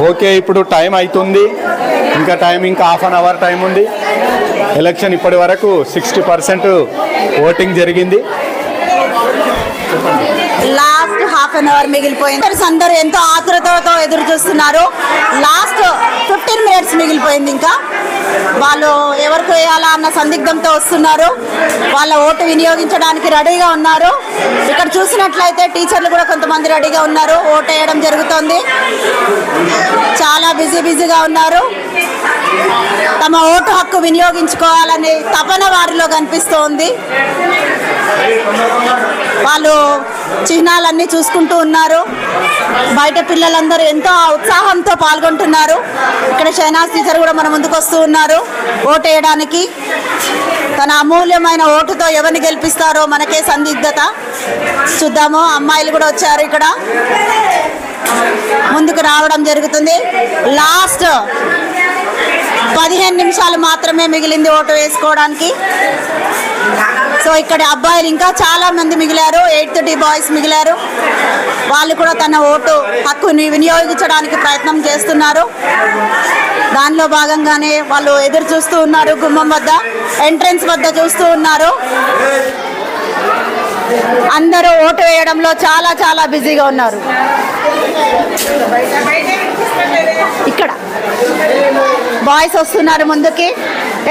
Okay, ఇప్పుడు time అవుతుంది, ఇంకా హాఫ్ అన్ అవర్ టైం ఉంది. ఎలక్షన్ ఇప్పటి వరకు 60% ఓటింగ్ జరిగింది. లాస్ట్ హాఫ్ అన్ అవర్ మిగిలిపోయింది. అందరూ ఎంతో ఆతృతతో ఎదురు చూస్తున్నారు. లాస్ట్ 15 minutes మిగిలిపోయింది. ఇంకా వాళ్ళు ఎవరికి వేయాలా అన్న సందిగ్ధంతో వస్తున్నారు. వాళ్ళ ఓటు వినియోగించడానికి రెడీగా ఉన్నారు. ఇక్కడ చూసినట్లయితే టీచర్లు కూడా కొంతమంది రెడీగా ఉన్నారు. ఓటు వేయడం జరుగుతోంది. చాలా బిజీగా ఉన్నారు. తమ ఓటు హక్కు వినియోగించుకోవాలనే తపన వారిలో కనిపిస్తోంది. వాళ్ళు చిహ్నాలన్నీ చూసుకుంటూ ఉన్నారు. బయట పిల్లలందరూ ఎంతో ఉత్సాహంతో పాల్గొంటున్నారు. ఇక్కడ షైనాజ్ టీచర్ కూడా మన ముందుకు వస్తూ ఉన్నారు ఓటు వేయడానికి. తన అమూల్యమైన ఓటుతో ఎవరిని గెలిపిస్తారో మనకే సందిగ్ధత. చూద్దాము. అమ్మాయిలు కూడా వచ్చారు, ఇక్కడ ముందుకు రావడం జరుగుతుంది. లాస్ట్ 15 నిమిషాలు మాత్రమే మిగిలింది ఓటు వేసుకోవడానికి. సో ఇక్కడ అబ్బాయిలు ఇంకా చాలా మంది మిగిలారు. 8th D boys మిగిలారు. వాళ్ళు కూడా తన ఓటు హక్కుని వినియోగించడానికి ప్రయత్నం చేస్తున్నారు. దానిలో భాగంగానే వాళ్ళు ఎదురు చూస్తూ ఉన్నారు. గుమ్మం వద్ద, ఎంట్రన్స్ వద్ద చూస్తూ ఉన్నారు. అందరూ ఓటు వేయడంలో చాలా బిజీగా ఉన్నారు. ఇక్కడ బాయ్స్ వస్తున్నారు ముందుకి,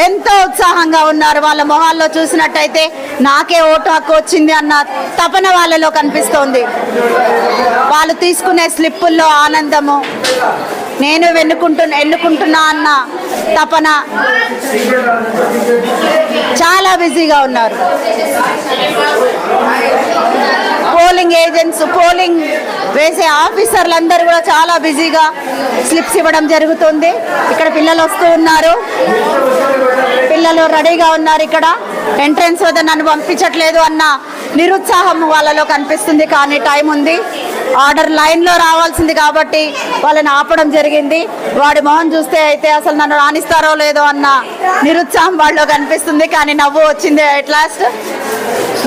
ఎంతో ఉత్సాహంగా ఉన్నారు. వాళ్ళ మొహాల్లో చూసినట్టయితే నాకే ఓటు హక్కు వచ్చింది అన్న తపన వాళ్ళలో కనిపిస్తోంది. వాళ్ళు తీసుకునే స్లిప్పుల్లో ఆనందము, నేను ఎన్నుకుంటున్నా అన్న తపన. చాలా బిజీగా ఉన్నారు. పోలింగ్ ఏజెంట్స్, పోలింగ్ వేసే ఆఫీసర్లందరూ కూడా చాలా బిజీగా స్లిప్స్ ఇవ్వడం జరుగుతుంది. ఇక్కడ పిల్లలు వస్తూ ఉన్నారు. పిల్లలు రెడీగా ఉన్నారు. ఇక్కడ ఎంట్రన్స్ వద్ద నన్ను పంపించట్లేదు అన్న నిరుత్సాహం వాళ్ళలో కనిపిస్తుంది. కానీ టైం ఉంది. ఆర్డర్ లైన్లో రావాల్సింది కాబట్టి వాళ్ళని ఆపడం జరిగింది. వాడి మొహం చూస్తే అయితే అసలు నన్ను రాణిస్తారో లేదో అన్న నిరుత్సాహం వాళ్ళలో కనిపిస్తుంది. కానీ నవ్వు వచ్చింది. ఎట్ లాస్ట్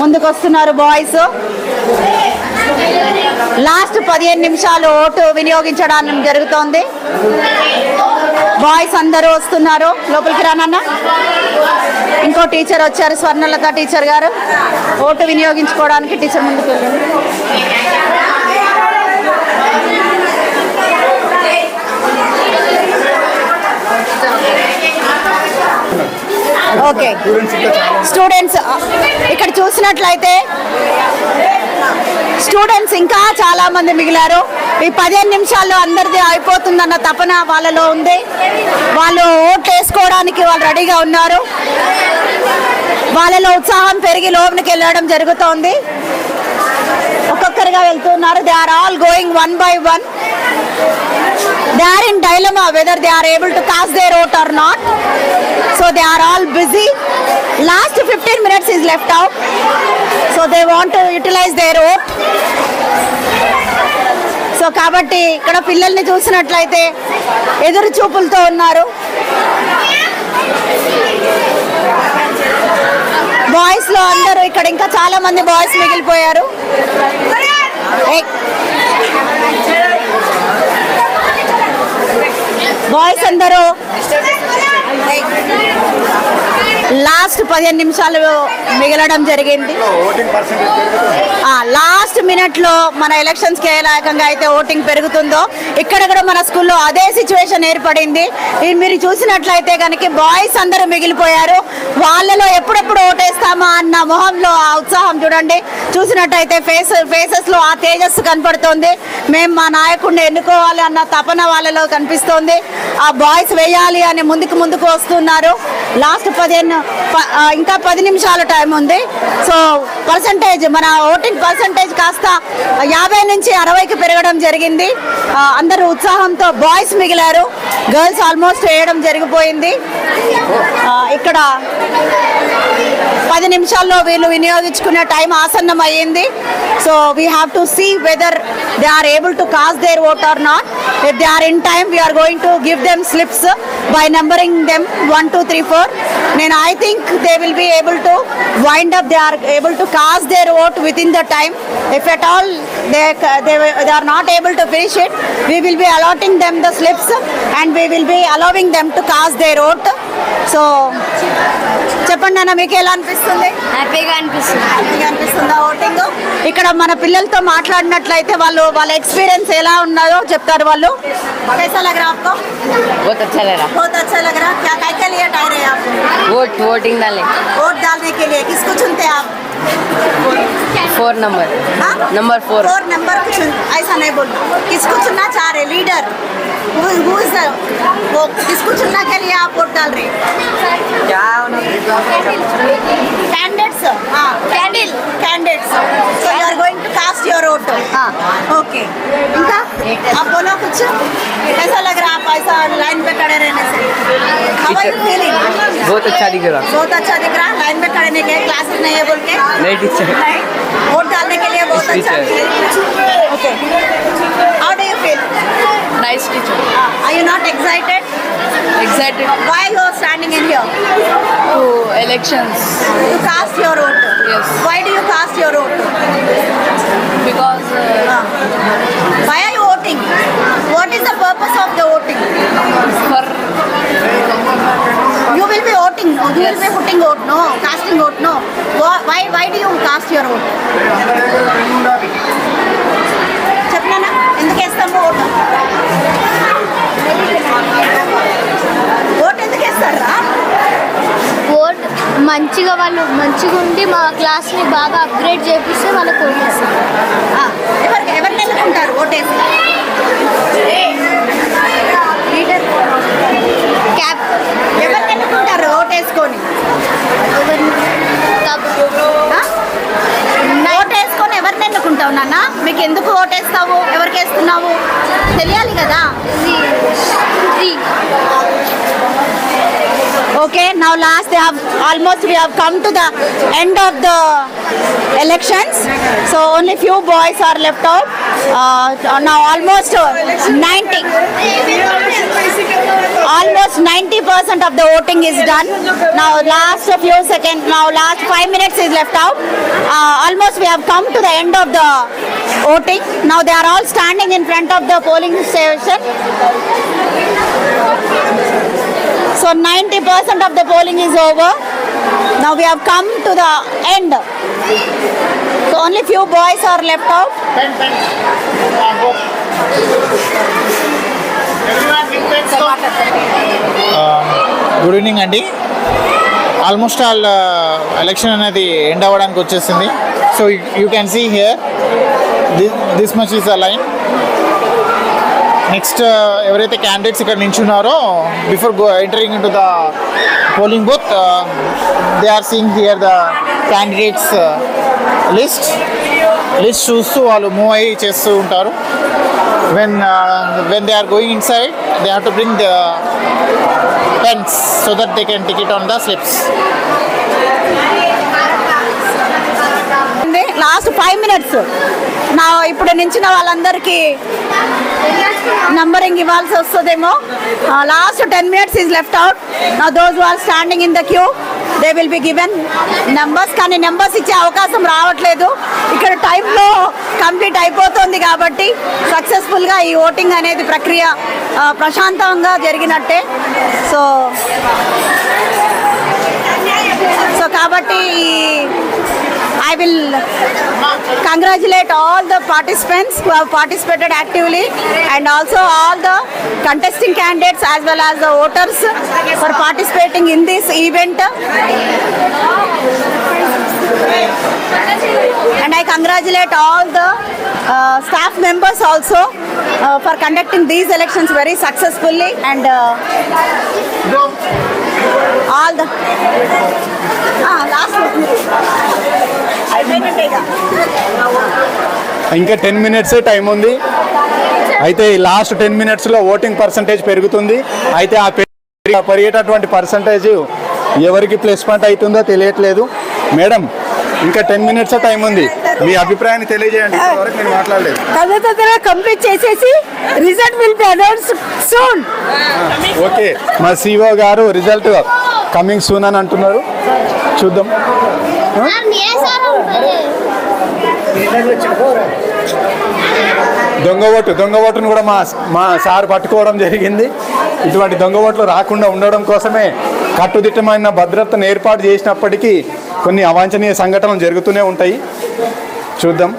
ముందుకు వస్తున్నారు బాయ్స్. లాస్ట్ 15 నిమిషాలు ఓటు వినియోగించడానికి జరుగుతోంది. బాయ్స్ అందరూ వస్తున్నారు. లోపలికి రానన్నా. ఇంకో టీచర్ వచ్చారు, స్వర్ణలత టీచర్ గారు. ఓటు వినియోగించుకోవడానికి టీచర్ ముందుకు వెళ్ళింది. ఓకే, స్టూడెంట్స్ ఇక్కడ చూసినట్లయితే స్టూడెంట్స్ ఇంకా చాలా మంది మిగిలారు. ఈ 15 నిమిషాల్లో అందరిది అయిపోతుందన్న తపన వాళ్ళలో ఉంది. వాళ్ళు ఓట్లు వేసుకోవడానికి వాళ్ళు రెడీగా ఉన్నారు. వాళ్ళలో ఉత్సాహం పెరిగి లోపలికి వెళ్ళడం జరుగుతోంది. ఒక్కొక్కరిగా వెళ్తున్నారు. They are all going one by one. They are in dilemma whether they are able to cast their vote or not. So they are all busy. Last 15 minutes is left out. So they want to utilize their vote. So కాబట్టి ఇక్కడ పిల్లల్ని చూసినట్లయితే ఎదురు చూపులతో ఉన్నారు. Boys లో అందరూ ఇక్కడ ఇంకా చాలా మంది బాయ్స్ మిగిలిపోయారు. బాయ్స్ అందరూ లాస్ట్ 15 నిమిషాలు మిగలడం జరిగింది. లాస్ట్ మినిట్లో మన ఎలక్షన్స్కి ఏ రకంగా అయితే ఓటింగ్ పెరుగుతుందో ఇక్కడ కూడా మన స్కూల్లో అదే సిచ్యువేషన్ ఏర్పడింది. మీరు చూసినట్లయితే కనుక బాయ్స్ అందరూ మిగిలిపోయారు. వాళ్ళలో ఎప్పుడెప్పుడు ఓటేస్తామా అన్న మొహంలో ఆ ఉత్సాహం చూడండి. చూసినట్టయితే ఫేసెస్లో ఆ తేజస్సు కనపడుతోంది. మేము మా నాయకుడిని ఎన్నుకోవాలి అన్న తపన వాళ్ళలో కనిపిస్తోంది. ఆ బాయ్స్ వేయాలి అని ముందుకు వస్తున్నారు. లాస్ట్ ఇంకా 10 నిమిషాల టైం ఉంది. సో పర్సంటేజ్, మన ఓటింగ్ పర్సంటేజ్ కాస్త 50 నుంచి 60కి పెరగడం జరిగింది. అందరూ ఉత్సాహంతో బాయ్స్ మిగిలారు. గర్ల్స్ ఆల్మోస్ట్ వేయడం జరిగిపోయింది. ఇక్కడ 10 నిమిషాల్లో వీళ్ళు వినియోగించుకునే టైం ఆసన్నం అయ్యింది. So we have to see whether they are able to cast their vote or not. If they are in time we're going to give them slips by numbering them 1 2 3 4. Then I think they will be able to wind up, they are able to cast their vote within the time. If at all they are not able to finish it, we will be allotting them the slips and we will be allowing them to cast their vote. So చెప్పండి అన్న, మీకు ఎలా అనిపిస్తుంది? హ్యాపీగా అనిపిస్తుంది. హ్యాపీగా అనిపిస్తుందా voting? ఇక్కడ మన పిల్లలతో మాట్లాడినట్లయితే వాళ్ళ ఎక్స్పీరియన్స్ ఎలా ఉన్నదో చెప్తారు వాళ్ళు. कैसा लग रहा आपको? बहुत अच्छा लग रहा. बहुत अच्छा लग रहा. क्या के लिए टायर है आप? वोटिंग डालने. वोट डालने के लिए किसको चुनते हैं आप? 4 नंबर. हाँ? नंबर 4. 4 नंबर को चुन, ऐसा नहीं बोल. किसको चुनना चाह रहे? लीडर Who is the, वो किसको चुनना के लिए आप वोट डाल रहे? कैंडिडेट्स. हाँ, candidates. So you are going to cast your vote. हाँ, okay. इनका आप बोलो कुछ. कैसा लग रहा है आप ऐसा लाइन पे खड़े रहने से? How are you feeling? बहुत अच्छा दिख रहा. बहुत अच्छा दिख रहा है. लाइन में खड़े नहीं गए, क्लासेस नहीं है बोल के. नहीं टीचर. नहीं, वोट डालने के लिए बहुत अच्छा. Okay. How do you feel? Nice teacher. Are you not excited? Excited Why you are standing in here? to elections To cast your vote. Yes. Why do you cast your vote? because Why are you voting? What is the purpose of the voting? for You will be voting. You will be putting vote. No, casting vote. No. Why do you cast your vote? చెప్పనా ఎందుకు వేస్తాము vote? Vote ఎందుకు వేస్తారా? Vote మంచిగా వాళ్ళు మంచిగా ఉండి మా క్లాస్ని బాగా అప్గ్రేడ్ చేపిస్తే వాళ్ళకి ఓటేస్తారు. ఎవరిని ఎన్నుకుంటారు ఓటేసి? లీడర్ క్యాప్ ఎవరిని ఎన్నుకుంటారు ఓటేసుకొని? ఓటేసుకొని ఎవరిని ఎన్నుకుంటావు నాన్న? మీకు ఎందుకు ఓటేస్తావు? ఎవరికి వేస్తున్నావు తెలియాలి కదా. Okay, now last we have come to the end of the elections. So only few boys are left out. Now almost 90% of the voting is done. Now last 5 minutes is left out. Almost we have come to the end of the voting. Now they are all standing in front of the polling station. So 90% of the polling is over. Now we have come to the end. So only few boys are left out. Good evening అండి. Almost all election అనేది end అవ్వడానికి వచ్చేసింది. So you can see here this much is a line. Next ఎవరైతే candidates ఇక్కడ నించున్నారో before entering in to the polling booth they are seeing here the candidates list చూస్తూ వాళ్ళు move అయ్యి చేస్తూ ఉంటారు. When they are going inside they have to bring the pens so that they can tick it on the slips. Last 5 minutes నా ఇప్పుడు నించిన వాళ్ళందరికీ numbering ఇవ్వాల్సి వస్తుందేమో. Last 10 minutes is left out. నా those are standing in the queue they will be given numbers. కానీ numbers ఇచ్చే అవకాశం రావట్లేదు. ఇక్కడ టైంలో కంప్లీట్ అయిపోతుంది కాబట్టి సక్సెస్ఫుల్గా ఈ ఓటింగ్ అనేది ప్రక్రియ ప్రశాంతంగా జరిగినట్టే. సో కాబట్టి I will congratulate all the participants who have participated actively and also all the contesting candidates as well as the voters for participating in this event. And I congratulate all the staff members also for conducting these elections very successfully and all the last ఇంకా 10 minutes time ఉంది. అయితే ఈ last 10 minutesలో voting percentage పెరుగుతుంది. అయితే ఆ పెరిగేటటువంటి percentage ఎవరికి plus point అవుతుందో తెలియట్లేదు. మేడం ఇంకా 10 minutes టైం ఉంది, మీ అభిప్రాయాన్ని తెలియజేయండి. ఇంతవరకు నేను మాట్లాడలేదు. తొందరగా కంప్లీట్ చేసేసి result will be announce soon. Okay, మా సిఓ గారు రిజల్ట్ కమింగ్ సూన్ అని అంటున్నారు. చూద్దాం. దొంగ ఓటును కూడా మా సార్ పట్టుకోవడం జరిగింది. ఇటువంటి దొంగ ఓట్లు రాకుండా ఉండడం కోసమే కట్టుదిట్టమైన భద్రతను ఏర్పాటు చేసినప్పటికీ కొన్ని అవాంఛనీయ సంఘటనలు జరుగుతూనే ఉంటాయి. చూద్దాం.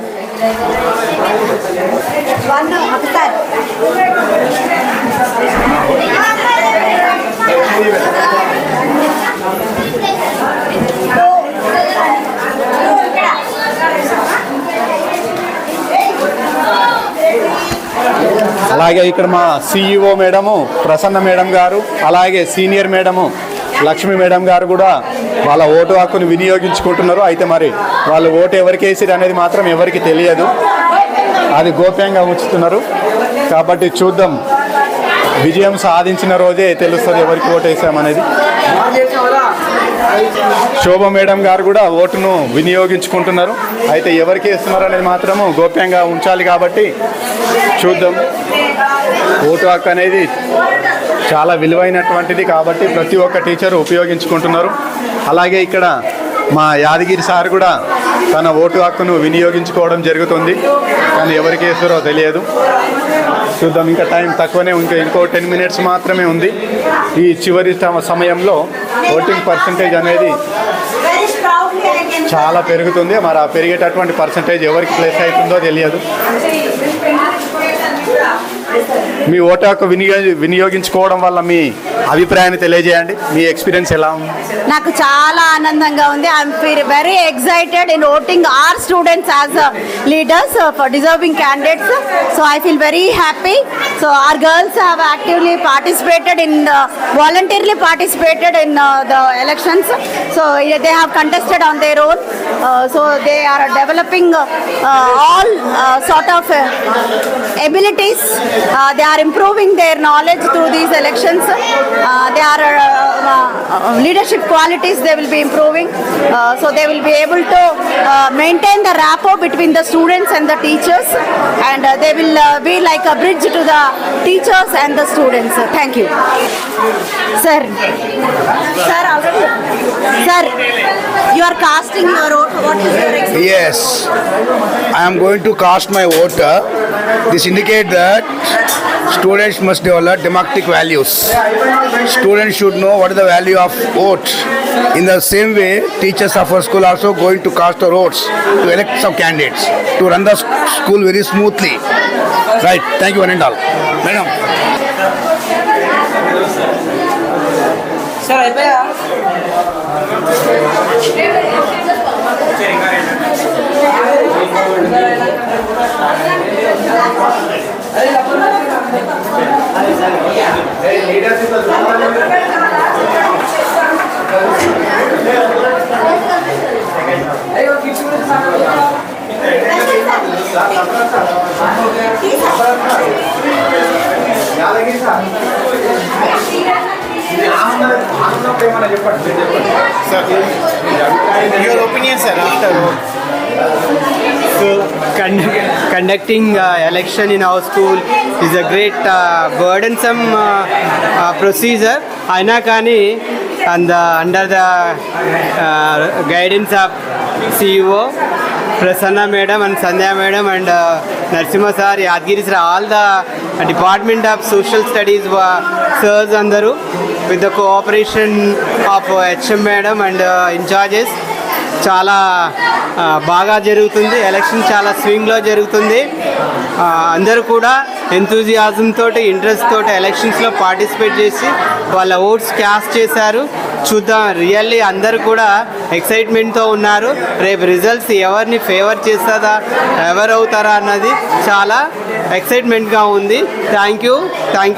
అలాగే ఇక్కడ మా సిఇఓ మేడము ప్రసన్న మేడం గారు, అలాగే సీనియర్ మేడము లక్ష్మి మేడం గారు కూడా వాళ్ళ ఓటు హక్కును వినియోగించుకుంటున్నారు. అయితే మరి వాళ్ళు ఓటు ఎవరికి వేసిరు అనేది మాత్రం ఎవరికి తెలియదు, అది గోప్యంగా ఉంచుతున్నారు. కాబట్టి చూద్దాం, విజయం సాధించిన రోజే తెలుస్తుంది ఎవరికి ఓటు వేసామనేది. శోభ మేడం గారు కూడా ఓటును వినియోగించుకుంటున్నారు. అయితే ఎవరికి వేస్తున్నారు అనేది మాత్రము గోప్యంగా ఉంచాలి. కాబట్టి చూద్దాం. ఓటు హక్కు అనేది చాలా విలువైనటువంటిది కాబట్టి ప్రతి ఒక్క టీచరు ఉపయోగించుకుంటున్నారు. అలాగే ఇక్కడ మా యాదగిరి సార్ కూడా తన ఓటు హక్కును వినియోగించుకోవడం జరుగుతుంది. కానీ ఎవరికి వేస్తారో తెలియదు. చూద్దాం. ఇంకా టైం తక్కువనే, ఇంకో 10 minutes మాత్రమే ఉంది. ఈ చివరి సమయంలో ఓటింగ్ పర్సంటేజ్ అనేది చాలా పెరుగుతుంది. మరి ఆ పెరిగేటటువంటి పర్సంటేజ్ ఎవరికి ప్లేస్ అవుతుందో తెలియదు. మీ ఓటు హక్కు వినియోగించుకోవడం వల్ల మీ అభిప్రాయాన్ని తెలియజేయండి. మీ ఎక్స్పీరియన్స్ ఎలా ఉంది? నాకు చాలా ఆనందంగా ఉంది. I'm very excited in voting our students as leaders for deserving candidates. So I feel very happy. So our girls have actively participated in voluntarily participated in the elections. So they have contested on their own. So they are developing all sort of abilities. They are improving their knowledge through these elections. They are leadership qualities they will be improving. So they will be able to maintain the rapport between the students and the teachers, and they will be like a bridge to the teachers and the students. Thank you. Sir, already. Sir, you are casting your vote. What is your experience? Yes, I am going to cast my vote. This indicates that students must develop democratic values. Students should know what is the value of vote. In the same way, teachers of our school also going to cast the votes to elect some candidates to run the school very smoothly. Right. Thank you, one and all. Madam. Sir, అయిపోయా? Your opinion, sir, after vote. So conducting election in our school is a great burdensome procedure. Aina kani under the guidance of CEO Prasanna madam and Sandhya madam and Narsimha sir, Yadgiri sir, all the Department of Social Studies sirs andaru with the cooperation of HM madam and in charges చాలా బాగా జరుగుతుంది. Election చాలా స్వింగ్లో జరుగుతుంది. అందరూ కూడా enthusiasm తోటి interest తోటి ఎలక్షన్స్లో పార్టిసిపేట్ చేసి వాళ్ళ ఓట్స్ క్యాస్ట్ చేశారు. చూద్దాం, రియల్లీ అందరూ కూడా ఎక్సైట్మెంట్తో ఉన్నారు. రేపు రిజల్ట్స్ ఎవరిని ఫేవర్ చేస్తుందా, ఎవరు అవుతారా అన్నది చాలా ఎక్సైట్మెంట్గా ఉంది. Thank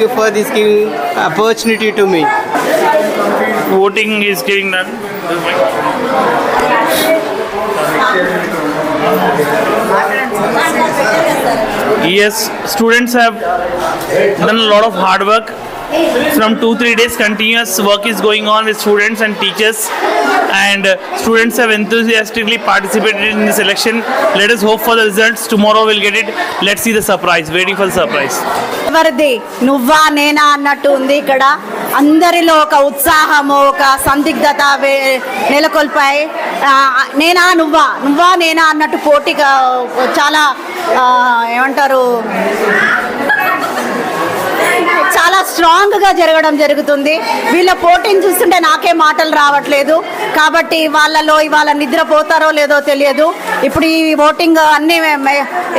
you for this giving opportunity to me. Voting is getting done. Yes, students have done a lot of hard work. From 2-3 days continuous work is going on with students and teachers, and students have enthusiastically participated in this election. Let us hope for the results. Tomorrow we'll get it. Let's see the surprise. Waiting for the surprise. ఎవరిది నువ్వా నేనా అన్నట్టు ఉంది ఇక్కడ. అందరిలో ఒక ఉత్సాహము, ఒక సందిగ్ధత నెలకొల్పాయి. నేనా నువ్వా నేనా అన్నట్టు పోటీగా చాలా ఏమంటారు చాలా స్ట్రాంగ్గా జరగడం జరుగుతుంది. వీళ్ళ పోటీని చూస్తుంటే నాకే మాటలు రావట్లేదు. కాబట్టి వాళ్ళలో ఇవాళ నిద్రపోతారో లేదో తెలియదు. ఇప్పుడు ఈ ఓటింగ్ అన్నీ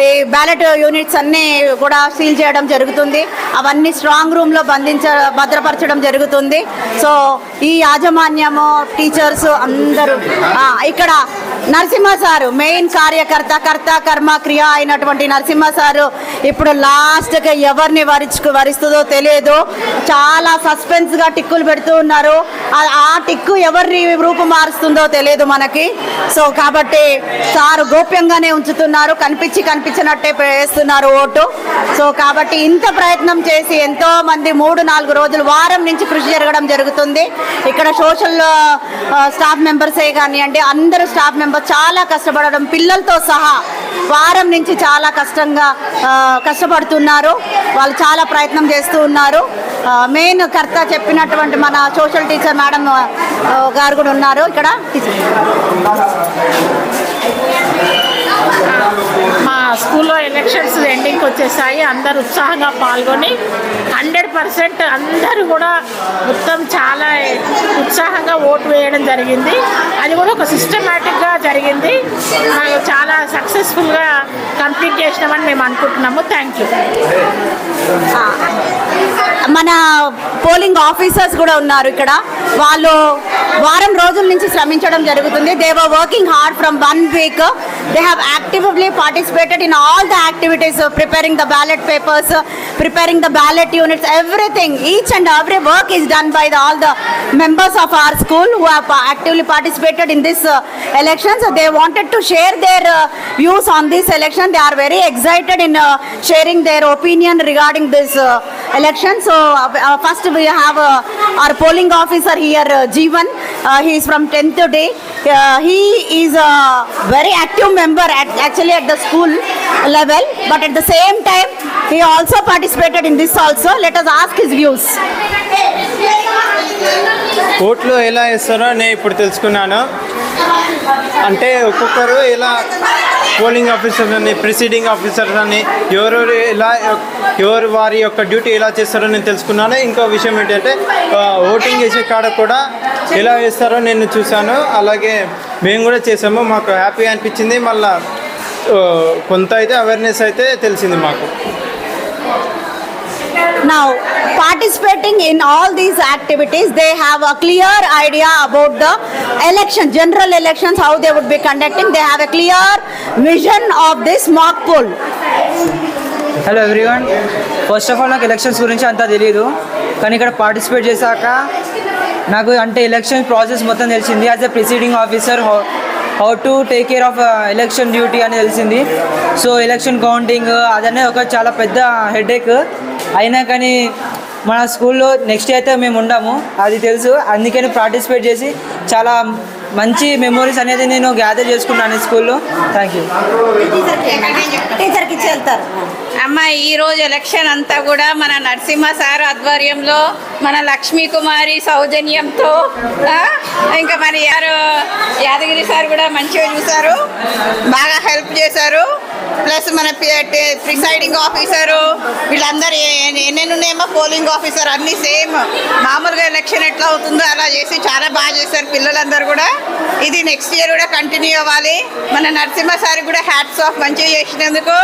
ఈ బ్యాలెట్ యూనిట్స్ అన్నీ కూడా సీల్ చేయడం జరుగుతుంది. అవన్నీ స్ట్రాంగ్ రూమ్లో భద్రపరచడం జరుగుతుంది. సో ఈ యాజమాన్యము, టీచర్స్ అందరూ ఇక్కడ నరసింహ సారు మెయిన్ కార్యకర్త, కర్త కర్మ క్రియ అయినటువంటి నరసింహ సారు ఇప్పుడు లాస్ట్గా ఎవరిని వరిస్తుందో తెలియదు. చాలా సస్పెన్స్గా టిక్కులు పెడుతూ ఉన్నారు. ఆ టిక్కు ఎవరిని రూపు మారుస్తుందో తెలియదు మనకి. సో కాబట్టి సారు గోప్యంగానే ఉంచుతున్నారు, కనిపించినట్టే వేస్తున్నారు ఓటు. సో కాబట్టి ఇంత ప్రయత్నం చేసి ఎంతో మంది 3-4 రోజులు, వారం నుంచి కృషి జరగడం జరుగుతుంది. ఇక్కడ సోషల్ స్టాఫ్ మెంబర్సే కానివ్వండి, అందరూ స్టాఫ్ మెంబర్స్ చాలా కష్టపడడం, పిల్లలతో సహా వారం నుంచి చాలా కష్టపడుతున్నారు. వాళ్ళు చాలా ప్రయత్నం చేస్తూ ఉన్నారు. మెయిన్ కర్త చెప్పినటువంటి మన సోషల్ టీచర్ మేడం గారు కూడా ఉన్నారు ఇక్కడ. మా స్కూల్లో ఎలక్షన్స్ ఎండింగ్కి వచ్చేసాయి. అందరు ఉత్సాహంగా పాల్గొని 100% అందరూ కూడా మొత్తం చాలా ఉత్సాహంగా ఓటు వేయడం జరిగింది. అది కూడా ఒక సిస్టమేటిక్గా జరిగింది. చాలా సక్సెస్ఫుల్గా కంప్లీట్ చేసినామని మేము అనుకుంటున్నాము. Thank you. మన పోలింగ్ ఆఫీసర్స్ కూడా ఉన్నారు ఇక్కడ. వాళ్ళు వారం రోజుల నుంచి శ్రమించడం జరుగుతుంది. They were working hard from 1 week. They have actively participated in all the activities of preparing the ballot papers, preparing the ballot units, everything. Each and every work is done by all the members of our school who have actively participated in this election. So they wanted to share their views on this election. They are very excited in sharing their opinion regarding this election. So first we have our polling officer here, Jeevan. He is from 10th day. He is a very active member actually at the school level, but at the same time he also participated in this also. Let us ask his views. ఓట్లు ఎలా వేస్తారో నేను ఇప్పుడు తెలుసుకున్నాను. అంటే ఒక్కొక్కరు ఎలా polling officers అని, ప్రిసైడింగ్ ఆఫీసర్స్ అని ఎవరు వారి యొక్క డ్యూటీ ఎలా చేస్తారో నేను తెలుసుకున్నాను. ఇంకో విషయం ఏంటంటే ఓటింగ్ చేసే కాడ కూడా ఎలా వేస్తారో నేను చూశాను. అలాగే మేము కూడా చేసాము. మాకు హ్యాపీ అనిపించింది. మళ్ళీ కొంత అయితే అవేర్నెస్ అయితే తెలిసింది మాకు. Now, participating in all these activities, they have a clear idea about the election, general elections, how they would be conducting. They have a clear vision of this mock poll. Hello everyone, first of all నాకు elections గురించి అంతా తెలియదు. కానీ ఇక్కడ participate చేశాక నాకు అంటే election process మొత్తం తెలిసింది. As a presiding officer how to take care of election duty అని తెలిసింది. సో ఎలక్షన్ కౌంటింగ్ అదనే ఒక చాలా పెద్ద హెడేక్. అయినా కానీ మన స్కూల్లో నెక్స్ట్ అయితే మేము ఉండాము, అది తెలుసు. అందుకని పార్టిసిపేట్ చేసి చాలా మంచి మెమోరీస్ అనేది నేను గ్యాదర్ చేసుకున్నాను ఈ స్కూల్లో. Thank you. అమ్మ, ఈరోజు ఎలక్షన్ అంతా కూడా మన నరసింహ సార్ ఆధ్వర్యంలో, మన లక్ష్మీ కుమారి సౌజన్యంతో, ఇంకా మన యాదగిరి సార్ కూడా మంచిగా చూశారు, బాగా హెల్ప్ చేశారు. ప్లస్ మన ప్రిసైడింగ్ ఆఫీసరు వీళ్ళందరూ ఎన్నెన్నున్నాయేమో పోలింగ్ ఆఫీసర్ అన్నీ సేమ్ మామూలుగా ఎలక్షన్ ఎట్లా అవుతుందో అలా చేసి చాలా బాగా చేశారు పిల్లలందరూ కూడా. ఇది నెక్స్ట్ ఇయర్ కూడా కంటిన్యూ అవ్వాలి. మన నరసింహ సార్ కూడా హ్యాట్స్ ఆఫ్ మంచిగా చేసినందుకు.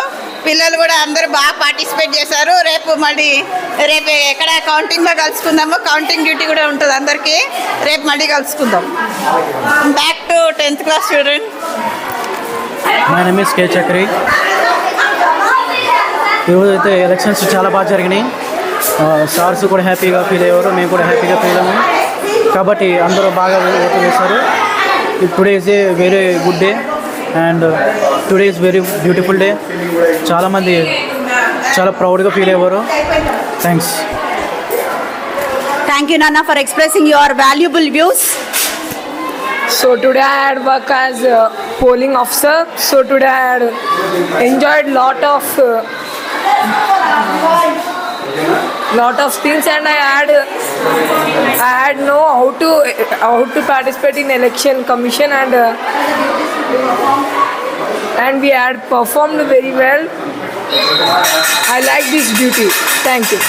పిల్లలు కూడా అందరూ బాగా పార్టిసిపేట్ చేశారు. రేపు ఎక్కడ కౌంటింగ్లో కలుసుకుందాము. కౌంటింగ్ డ్యూటీ కూడా ఉంటుంది అందరికీ. రేపు మళ్ళీ కలుసుకుందాం. Back to 10th class student. My name is K Chakri. ఈరోజు అయితే ఎలక్షన్స్ చాలా బాగా జరిగినాయి. సార్స్ కూడా హ్యాపీగా ఫీల్ అయ్యారు, మేము కూడా హ్యాపీగా ఫీల్ అయ్యాము. కాబట్టి అందరూ బాగా ఓటు వేశారు. Today is a very good day and today is very beautiful day. చాలామంది చాలా ప్రౌడ్గా ఫీల్ అయ్యారు. Thanks. Thank you, Nana, for expressing your valuable views. So today I had work as a polling officer. So today I had enjoyed lot of lot of things, and I had know how to participate in election commission, and we had performed very well. I like this duty. Thank you.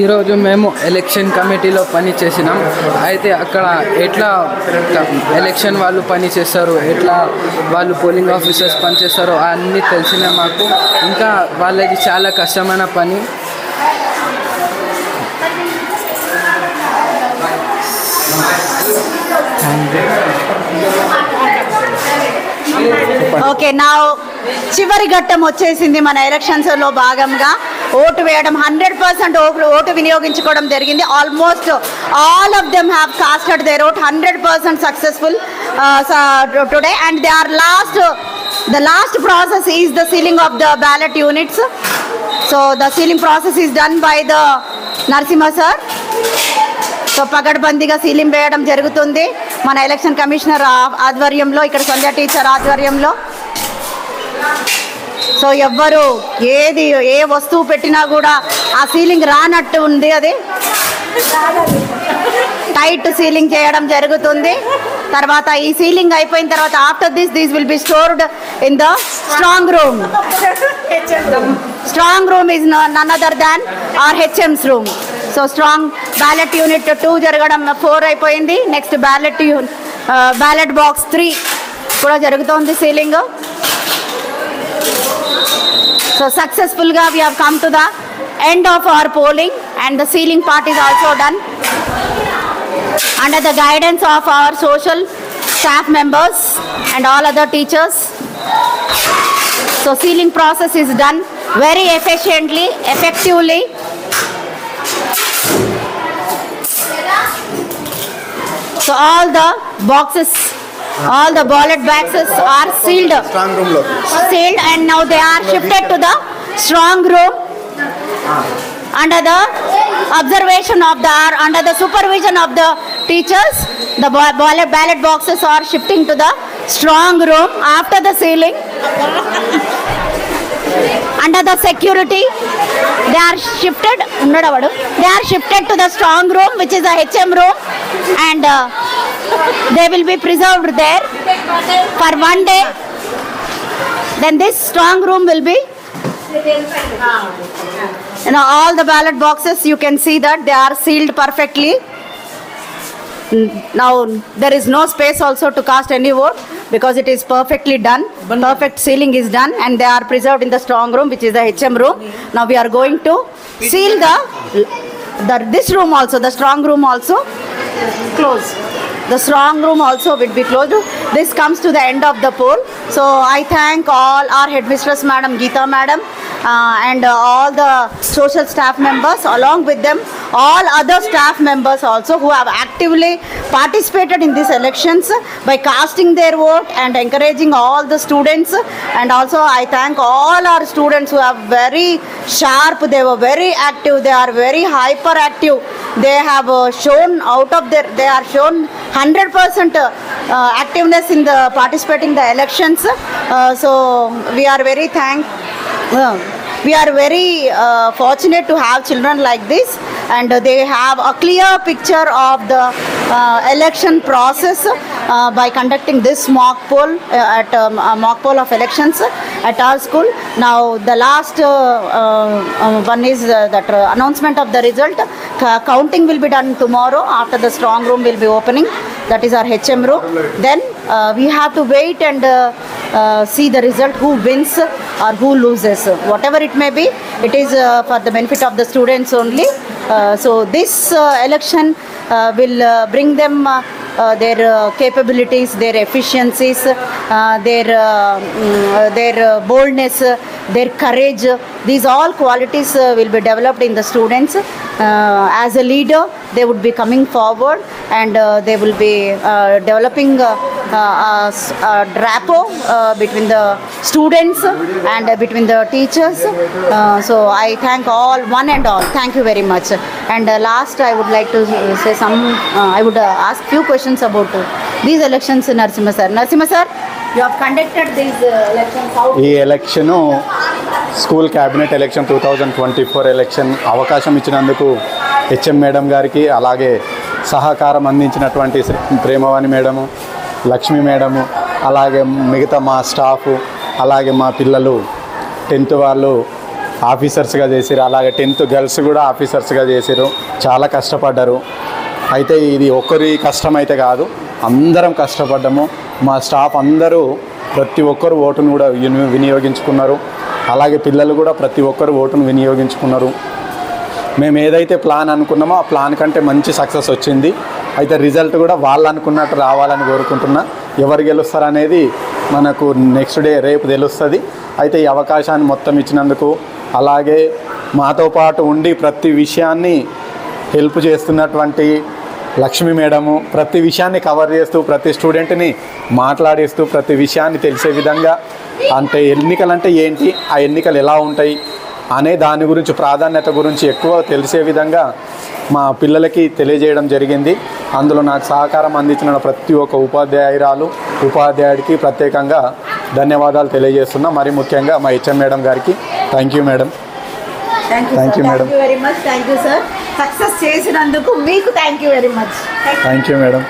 ఈరోజు మేము election కమిటీలో పని చేసినాం. అయితే అక్కడ ఎట్లా election వాళ్ళు పని చేస్తారు, ఎట్లా వాళ్ళు పోలింగ్ ఆఫీసర్స్ పనిచేస్తారో అన్నీ తెలిసినాయి మాకు. ఇంకా వాళ్ళది చాలా కష్టమైన పని. ఓకే, నా చివరి ఘట్టం వచ్చేసింది. మన ఎలక్షన్స్లో భాగంగా ఓటు వేయడం 100% ఓటు వినియోగించుకోవడం జరిగింది. Almost all of them have casted their vote 100% successful today, and they are the last process is the sealing of the ballot units. So the sealing process is done by the Narasimha sir. So పగడ్బందీగా sealing వేయడం జరుగుతుంది మన election commissioner ఆధ్వర్యంలో, ఇక్కడ సంధ్య teacher ఆధ్వర్యంలో. So ఎవ్వరు ఏ వస్తువు పెట్టినా కూడా ఆ సీలింగ్ రానట్టు ఉంది. అది టైట్ సీలింగ్ చేయడం జరుగుతుంది. తర్వాత ఈ సీలింగ్ అయిపోయిన తర్వాత after these will be stored in the strong room. Strong room is none other than our HMs room. So strong ballot unit 2 జరగడం 4 అయిపోయింది. నెక్స్ట్ బ్యాలెట్ బాక్స్ 3 కూడా జరుగుతోంది సీలింగ్. సో సక్సెస్ఫుల్గా we have come to the end of our polling, and the sealing part is also done under the guidance of our social staff members and all other teachers. So sealing process is done very efficiently, effectively. So all the boxes, all the ballot boxes are sealed, and now they are shifted to the strong room under the observation of under the supervision of the teachers. The ballot boxes are shifting to the strong room after the sealing. Under the security, they are shifted to the strong room, which is the HM room, and they will be preserved there for 1 day. Then this strong room will be, all the ballot boxes, you can see that they are sealed perfectly. Now there is no space also to cast any vote because it is perfectly done. Perfect sealing is done, and they are preserved in the strong room, which is the HM room. Now we are going to seal this room also, the strong room also close. The strong room also will be closed. This comes to the end of the poll. So I thank all our headmistress Madam Geeta Madam and all the social staff members, along with them all other staff members also who have actively participated in these elections by casting their vote and encouraging all the students. And also I thank all our students who are very sharp, they were very active, they are very hyperactive. They have they are shown 100% activeness in the participating the elections. So we are very fortunate to have children like this, and they have a clear picture of the election process by conducting this mock poll mock poll of elections at our school. Now the last one is that announcement of the result. Counting will be done tomorrow after the strong room will be opening. That is our HM room. Then we have to wait and see the result, who wins or who loses. Whatever it may be, it is for the benefit of the students only. So this election will bring them their capabilities, their efficiencies, their boldness, their courage. These all qualities will be developed in the students. As a leader, they would be coming forward, and they will be developing a rapport between the students and between the teachers. So I thank all, one and all. Thank you very much. And last, I would like to say I would ask few questions about these elections. Narasimha sir, you have conducted these elections. ఈ election school cabinet election 2024 election అవకాశం ఇచ్చినందుకు HM madam గారికి, అలాగే సహకారం అందించినటువంటి Premavani madam, Lakshmi madam, అలాగే మిగతా మా స్టాఫ్, అలాగే మా పిల్లలు 10th వాళ్ళు ఆఫీసర్స్గా చేసారు, అలాగే 10th గర్ల్స్ కూడా ఆఫీసర్స్గా చేసారు. చాలా కష్టపడ్డారు. అయితే ఇది ఒక్కరి కష్టం అయితే కాదు, అందరం కష్టపడ్డాము. మా స్టాఫ్ అందరూ ప్రతి ఒక్కరు ఓటును కూడా వినియోగించుకున్నారు. అలాగే పిల్లలు కూడా ప్రతి ఒక్కరు ఓటును వినియోగించుకున్నారు. మేము ఏదైతే ప్లాన్ అనుకున్నామో ఆ ప్లాన్ కంటే మంచి సక్సెస్ వచ్చింది. అయితే రిజల్ట్ కూడా వాళ్ళు అనుకున్నట్టు రావాలని కోరుకుంటున్నా. ఎవరు గెలుస్తారనేది మనకు నెక్స్ట్ డే రేపు తెలుస్తుంది. అయితే ఈ అవకాశాన్ని మొత్తం ఇచ్చినందుకు, అలాగే మాతో పాటు ఉండి ప్రతి విషయాన్ని హెల్ప్ చేస్తున్నటువంటి లక్ష్మి మేడము, ప్రతి విషయాన్ని కవర్ చేస్తూ ప్రతి స్టూడెంట్ని మాట్లాడిస్తూ ప్రతి విషయాన్ని తెలిసే విధంగా, అంటే ఎన్నికలు అంటే ఏంటి, ఆ ఎన్నికలు ఎలా ఉంటాయి అనే దాని గురించి ప్రాధాన్యత గురించి ఎక్కువ తెలిసే విధంగా మా పిల్లలకి తెలియజేయడం జరిగింది. అందులో నాకు సహకారం అందించిన ప్రతి ఒక్క ఉపాధ్యాయుడికి ప్రత్యేకంగా ధన్యవాదాలు తెలియజేస్తున్నా. మరి ముఖ్యంగా మా హెచ్ఎం మేడం గారికి thank you madam. Thank you very much. Thank you sir. Success చేసినందుకు మీకు thank you very much. Thank you madam.